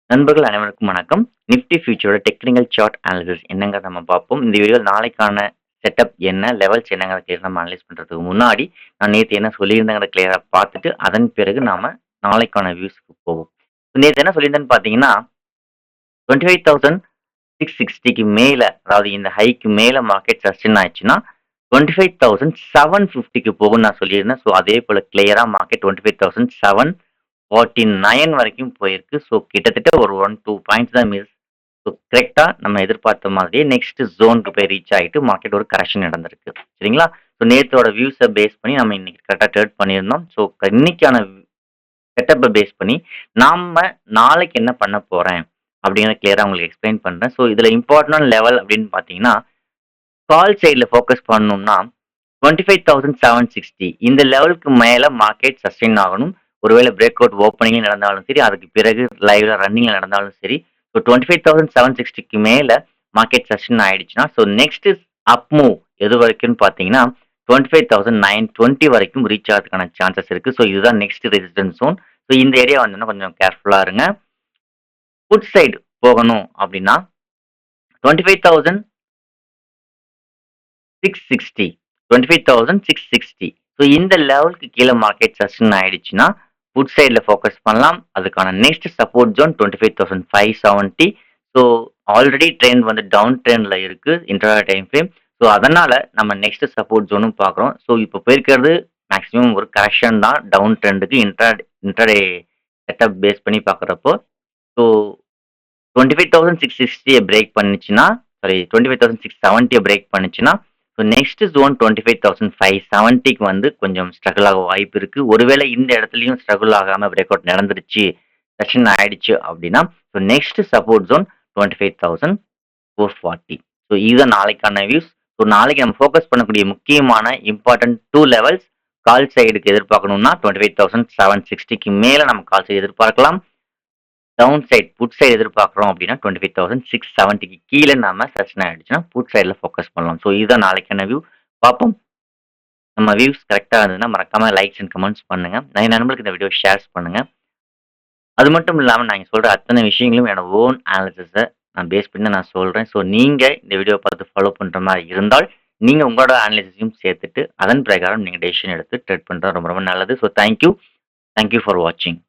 நண்பர்கள் அனைவருக்கும் வணக்கம். நிஃப்டி ஃபியூச்சரோட டெக்னிக்கல் சார்ட் அனாலிசிஸ் என்னங்கிறத நம்ம பார்ப்போம். இந்த வீடியோவில் நாளைக்கான செட்டப் என்ன, லெவல்ஸ் என்னங்கிறத கிளியர் நம்ம அனலைஸ் பண்ணுறதுக்கு முன்னாடி, நான் நேற்று என்ன சொல்லியிருந்தேங்கிறத கிளியராக பார்த்துட்டு, அதன் பிறகு நாம நாளைக்கான வியூஸ்க்கு போவோம். நேற்று என்ன சொல்லியிருந்தேன்னு பார்த்தீங்கன்னா, 25,660க்கு மேல, அதாவது இந்த ஹைக்கு மேல மார்க்கெட் சஸ்டெயின் ஆயிடுச்சுன்னா, 25,750க்கு போகும்னு நான் சொல்லியிருந்தேன். ஸோ அதே போல கிளியரா மார்க்கெட் 25,749 வரைக்கும் போயிருக்கு. ஸோ கிட்டத்தட்ட ஒரு 1, 2 பாயிண்ட்ஸ் தான் மிஸ். ஸோ கரெக்ட்டா நம்ம எதிர்பார்த்த மாதிரியே நெக்ஸ்ட் ஜோனுக்கு போய் ரீச் ஆயிட்டு மார்க்கெட் ஒரு கரெக்ஷன் நடந்திருக்கு. சரிங்களா? ஸோ நேத்தோட வியூஸ பேஸ் பண்ணி நம்ம இன்னைக்கு கரெக்ட்டா ட்ரேட் பண்ணியிருந்தோம். ஸோ இன்னைக்கான செட்டப்ப பேஸ் பண்ணி நாம நாளைக்கு என்ன பண்ண போறேன் அப்படிங்கிறத கிளியரா உங்களுக்கு எக்ஸ்பிளைன் பண்றேன். ஸோ இதுல இம்பார்ட்டன்ட் லெவல் அப்படின்னு பார்த்தீங்கன்னா, கால் சைடுல ஃபோக்கஸ் பண்ணணும்னா 25,760 இந்த லெவலுக்கு மேல மார்க்கெட் சஸ்டெயின் ஆகணும். ஒருவேளை பிரேக் அவுட் ஓப்பனிங்ல நடந்தாலும் சரி, அதுக்கு பிறகு லைவ்ல ரன்னிங்ல நடந்தாலும் சரி. ஸோ 25,760க்கு மேல மார்க்கெட் சஸ்டெயின் ஆயிடுச்சுன்னா, ஸோ நெக்ஸ்ட் அப் மூவ் எது வரைக்கும்னு பார்த்தீங்கன்னா, 25,920 வரைக்கும் ரீச் ஆகிறதுக்கான சான்சஸ் இருக்கு. ஸோ இதுதான் நெக்ஸ்ட் ரெசிஸ்டன்ஸ் ஜோன். ஸோ இந்த ஏரியா வந்தோம்னா கொஞ்சம் கேர்ஃபுல்லா இருங்க. புட் சைடு போகணும் அப்படின்னா 25,660 25,660 ஸோ இந்த லெவலுக்கு கீழே மார்க்கெட் சஸ்டெயின் ஆயிடுச்சுன்னா புட் சைடில் ஃபோக்கஸ் பண்ணலாம். அதுக்கான next support zone 25,570. So already trend வந்து டவுன் ட்ரெண்ட்ல இருக்கு இன்ட்ரா டைம் ஃப்ரேம். ஸோ அதனால நம்ம நெக்ஸ்ட் சப்போர்ட் ஜோனும் பார்க்குறோம். ஸோ இப்போ போயிருக்கிறது மேக்ஸிமம் ஒரு கரெக்ஷன் தான் டவுன் ட்ரெண்டுக்கு இன்ட்ராடே செட்டப் பேஸ் பண்ணி பார்க்குறப்போ. ஸோ 25,660 பிரேக் பண்ணுச்சுன்னா, சாரி 25,670 பிரேக் பண்ணுச்சுன்னா, ஸோ நெக்ஸ்ட் ஜோன் 25,570க்கு வந்து கொஞ்சம் ஸ்ட்ரகிள் ஆக வாய்ப்பு இருக்கு. ஒருவேளை இந்த இடத்துலயும் ஸ்ட்ரகிள் ஆகாம பிரேக் அவுட் நடந்துருச்சு, செஷன் ஆயிடுச்சு அப்படின்னா, so next support zone 25,440. So இதுதான் நாளைக்கான வியூஸ். ஸோ நாளைக்கு நம்ம ஃபோக்கஸ் பண்ணக்கூடிய முக்கியமான இம்பார்ட்டன்ட் 2 லெவல்ஸ் கால் சைடுக்கு எதிர்பார்க்கணும்னா 25,760க்கு மேல நம்ம கால் சைடு எதிர்பார்க்கலாம். டவுன் சைட் புட் சைடு எதிர்பார்க்குறோம் அப்படின்னா 25,670க்கு கீழே நாம சஸ்டெயின் ஆயிடுச்சுன்னா புட் சைடில் ஃபோக்கஸ் பண்ணலாம். ஸோ இதுதான் நாளைக்கான வியூ. பார்ப்போம். நம்ம வியூஸ் கரெக்டாக இருந்ததுன்னா மறக்காம லைக்ஸ் அண்ட் கமெண்ட்ஸ் பண்ணுங்க. நிறைய நண்பர்களுக்கு இந்த வீடியோ ஷேர்ஸ் பண்ணுங்க. அது மட்டும் இல்லாமல் நான் சொல்ற அத்தனை விஷயங்களும் என்னோட ஓன் அனாலிசிஸை நான் பேஸ் பண்ணி தான் நான் சொல்றேன். ஸோ நீங்க இந்த வீடியோ பார்த்து ஃபாலோ பண்ற மாதிரி இருந்தால் நீங்க உங்களோட அனாலிசிஸையும் சேர்த்துட்டு அதன் பிரகாரம் நீங்க டெசிஷன் எடுத்து ட்ரேட் பண்றது ரொம்ப ரொம்ப நல்லது. ஸோ தேங்க்யூ ஃபார் வாட்சிங்.